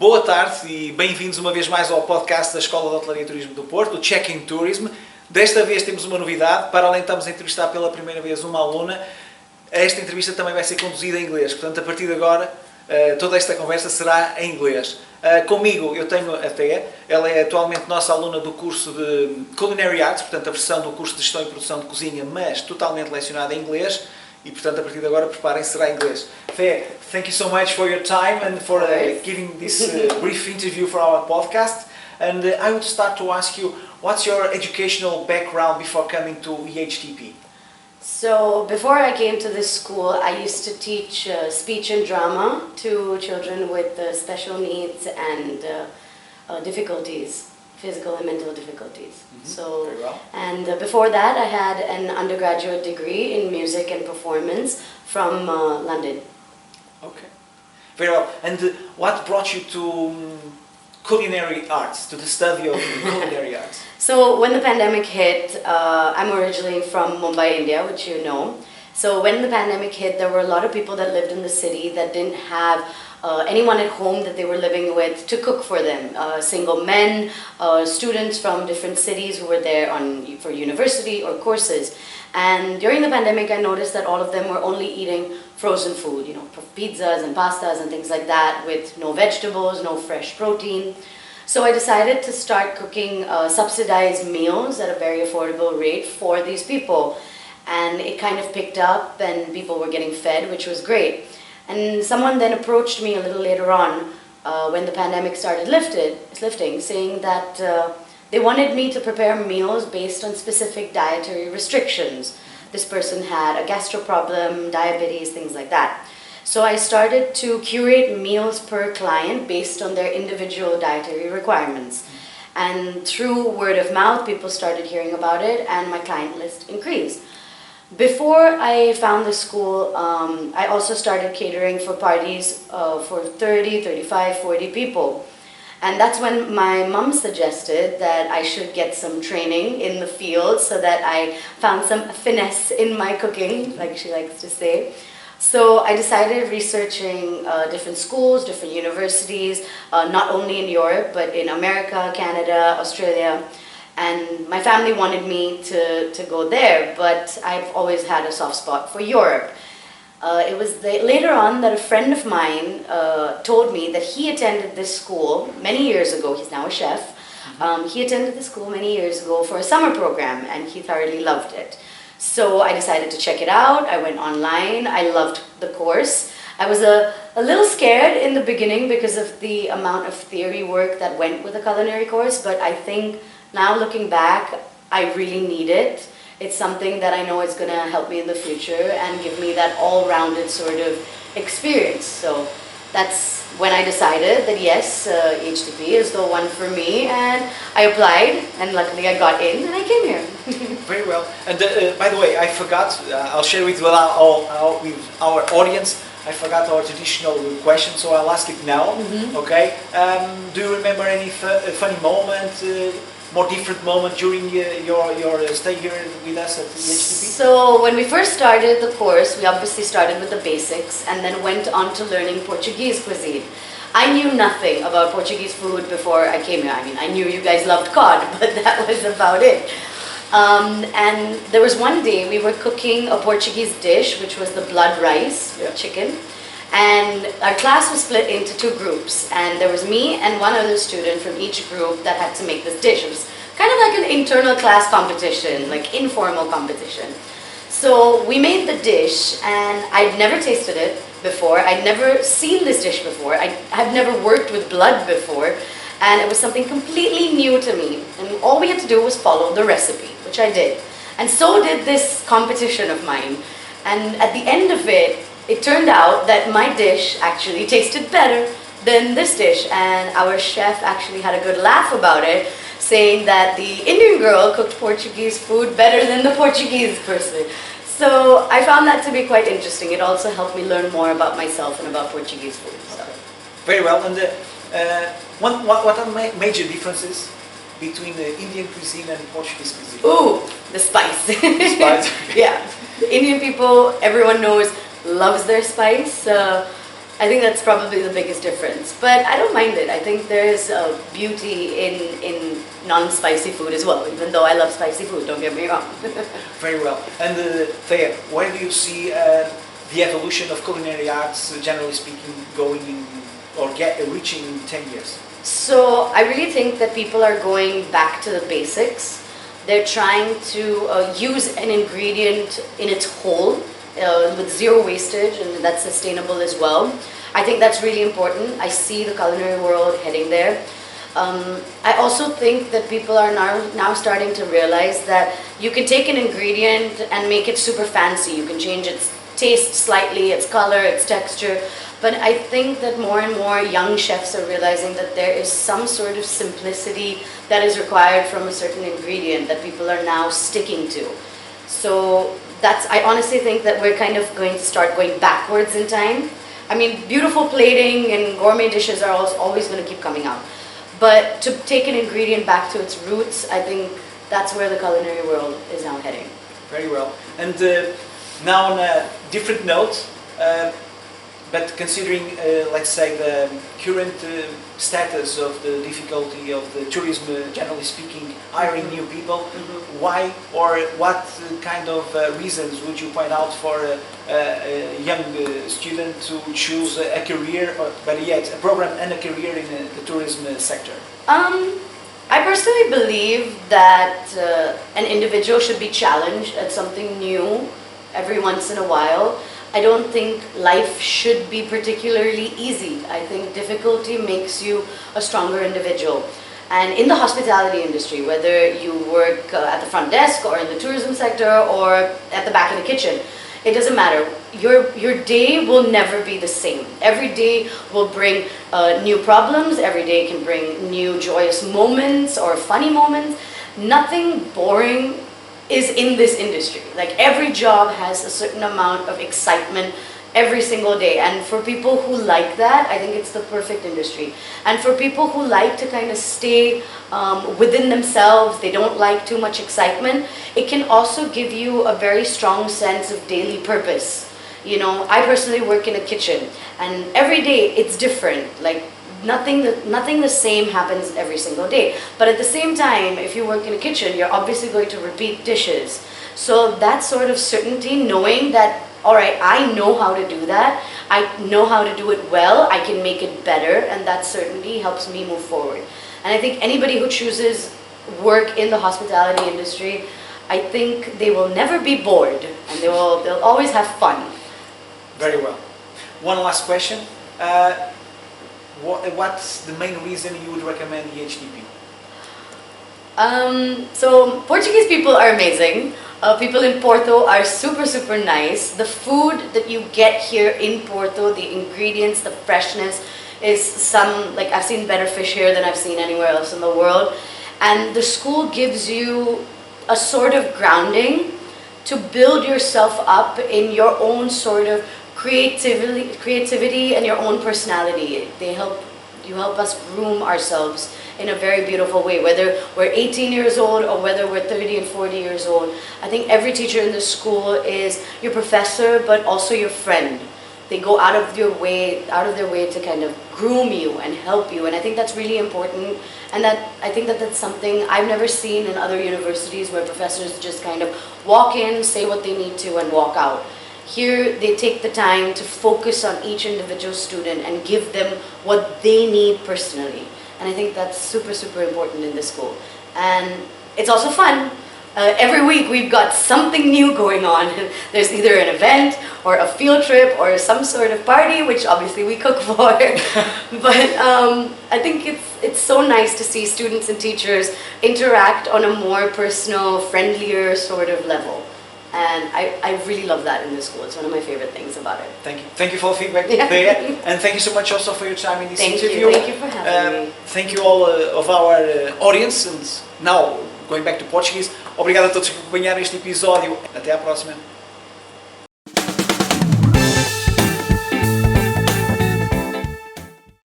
Boa tarde e bem-vindos uma vez mais ao podcast da Escola de Hotelaria e Turismo do Porto, o Check-in Turismo. Desta vez temos uma novidade, para além de estamos a entrevistar pela primeira vez uma aluna, esta entrevista também vai ser conduzida em inglês, portanto a partir de agora toda esta conversa será em inglês. Comigo eu tenho a Thea, ela é atualmente nossa aluna do curso de Culinary Arts, portanto a versão do curso de Gestão e Produção de Cozinha, mas totalmente lecionada em inglês. E, portanto, a partir de agora, preparem-se, será em inglês. Thea, thank you so much for your time and for giving this brief interview for our podcast. And I would start to ask you, what's your educational background before coming to EHTP? So, before I came to this school, I used to teach speech and drama to children with special needs and difficulties. Physical and mental difficulties. Mm-hmm. So, very well. And before that, I had an undergraduate degree in music and performance from London. Okay, very well. And what brought you to culinary arts, to the study of culinary arts? So, when the pandemic hit, I'm originally from Mumbai, India, which you know. So, when the pandemic hit, there were a lot of people that lived in the city that didn't have anyone at home that they were living with to cook for them. Single men, students from different cities who were there for university or courses. And during the pandemic, I noticed that all of them were only eating frozen food, pizzas and pastas and things like that, with no vegetables, no fresh protein. So I decided to start cooking subsidized meals at a very affordable rate for these people. And it kind of picked up and people were getting fed, which was great. And someone then approached me a little later on when the pandemic started lifting, saying that they wanted me to prepare meals based on specific dietary restrictions. This person had a gastro problem, diabetes, things like that. So I started to curate meals per client based on their individual dietary requirements. And through word of mouth, people started hearing about it and my client list increased. Before I found the school, I also started catering for parties for 30, 35, 40 people. And that's when my mom suggested that I should get some training in the field so that I found some finesse in my cooking, like she likes to say. So I decided researching different schools, different universities, not only in Europe, but in America, Canada, Australia. And my family wanted me to go there, but I've always had a soft spot for Europe. It was later on that a friend of mine told me that he attended this school many years ago. He's now a chef. He attended the school many years ago for a summer program, and he thoroughly loved it. So I decided to check it out. I went online. I loved the course. I was a little scared in the beginning because of the amount of theory work that went with the culinary course, but I think now looking back, I really need it. It's something that I know is going to help me in the future and give me that all-rounded sort of experience. So that's when I decided that yes, HTP is the one for me, and I applied, and luckily I got in, and I came here. Very well. And by the way, I forgot, I'll share with our audience, I forgot our traditional question, so I'll ask it now. Mm-hmm. Okay. Do you remember any funny moment, more different moment during your stay here with us at the HTP? So when we first started the course, we obviously started with the basics and then went on to learning Portuguese cuisine. I knew nothing about Portuguese food before I came here. I mean, I knew you guys loved cod, but that was about it. And there was one day we were cooking a Portuguese dish, which was the blood rice, chicken. And our class was split into two groups, and there was me and one other student from each group that had to make this dish. It was kind of like an internal class competition, like informal competition. So we made the dish, and I'd never tasted it before. I'd never seen this dish before. I've never worked with blood before, and it was something completely new to me. And all we had to do was follow the recipe, which I did. And so did this competition of mine. And at the end of it, it turned out that my dish actually tasted better than this dish, and our chef actually had a good laugh about it, saying that the Indian girl cooked Portuguese food better than the Portuguese person. So I found that to be quite interesting. It also helped me learn more about myself and about Portuguese food. So. Okay. Very well. And what are major differences between the Indian cuisine and Portuguese cuisine? Ooh, the spice. The spice? Yeah. Indian people, everyone knows, loves their spice. I think that's probably the biggest difference. But I don't mind it. I think there's beauty in non-spicy food as well, even though I love spicy food, don't get me wrong. Very well. And Thea, where do you see the evolution of culinary arts, generally speaking, going in, or reaching in 10 years? So I really think that people are going back to the basics. They're trying to use an ingredient in its whole, with zero wastage, and that's sustainable as well. I think that's really important. I see the culinary world heading there. I also think that people are now starting to realize that you can take an ingredient and make it super fancy. You can change its taste slightly, its color, its texture. But I think that more and more young chefs are realizing that there is some sort of simplicity that is required from a certain ingredient that people are now sticking to. So I honestly think that we're kind of going to start going backwards in time. I mean, beautiful plating and gourmet dishes are always going to keep coming out. But to take an ingredient back to its roots, I think that's where the culinary world is now heading. Very well. And now on a different note, but considering, let's say, the current status of the difficulty of the tourism, generally speaking, hiring new people, why or what kind of reasons would you point out for a young student to choose a career, or better yet, a program and a career in the tourism sector? I personally believe that an individual should be challenged at something new every once in a while. I don't think life should be particularly easy. I think difficulty makes you a stronger individual. And in the hospitality industry, whether you work at the front desk or in the tourism sector or at the back of the kitchen, it doesn't matter. Your day will never be the same. Every day will bring new problems. Every day can bring new joyous moments or funny moments. Nothing boring is in this industry. Like, every job has a certain amount of excitement every single day, and for people who like that, I think it's the perfect industry. And for people who like to kind of stay within themselves, they don't like too much excitement, it can also give you a very strong sense of daily purpose. You know, I personally work in a kitchen, and every day it's different. Like, nothing the same happens every single day. But at the same time, if you work in a kitchen, you're obviously going to repeat dishes. So that sort of certainty, knowing that, all right, I know how to do that, I know how to do it well, I can make it better, and that certainty helps me move forward. And I think anybody who chooses work in the hospitality industry, I think they will never be bored, and they'll always have fun. Very well. One last question. What's the main reason you would recommend the HTP? So Portuguese people are amazing. People in Porto are super, super nice. The food that you get here in Porto, the ingredients, the freshness is like, I've seen better fish here than I've seen anywhere else in the world. And the school gives you a sort of grounding to build yourself up in your own sort of creativity and your own personality. You help us groom ourselves in a very beautiful way, whether we're 18 years old or whether we're 30 and 40 years old. I think every teacher in the school is your professor, but also your friend. They go out of their way to kind of groom you and help you, and I think that's really important. And I think that's something I've never seen in other universities, where professors just kind of walk in, say what they need to, and walk out. Here, they take the time to focus on each individual student and give them what they need personally. And I think that's super, super important in this school. And it's also fun. Every week we've got something new going on. There's either an event or a field trip or some sort of party, which obviously we cook for. But I think it's so nice to see students and teachers interact on a more personal, friendlier sort of level. And I really love that in this school. It's one of my favorite things about it. Thank you. Thank you for the feedback, Thea. And thank you so much also for your time in this interview. Thank you for having me. Thank you all of our audience. And now, going back to Portuguese, obrigado a todos por acompanhar este episódio. Até à próxima.